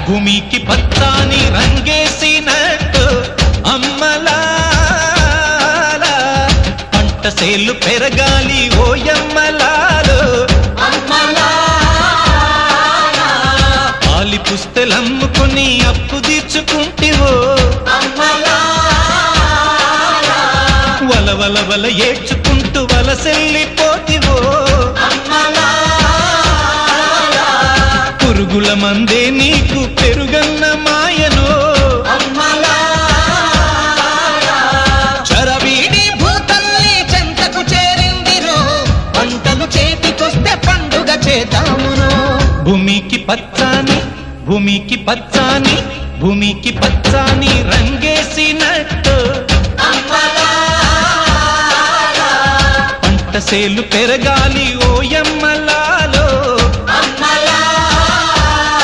భూమికి పచ్చాని రంగేసినట్టు అమ్మలాల పంట సేలు పెరగాలి ఓయమ్మలాలు పాలి పుస్తెలమ్ముకుని అప్పు తీర్చుకుంటివో వల వల వల ఏడ్చుకుంటూ వలసెల్లిపోతివో పురుగుల మందే నీకు పెరుగన్న మాయనో చరవీడి భూతల్లి చెంతకు చేరిందిరో పంటలు చేతికొస్తే పండుగ చేద్దామునో భూమికి పచ్చాని భూమికి పచ్చాని భూమికి పచ్చాని రంగేసినట్టు పంట సేలు పెరగాలి ఓయమ్మ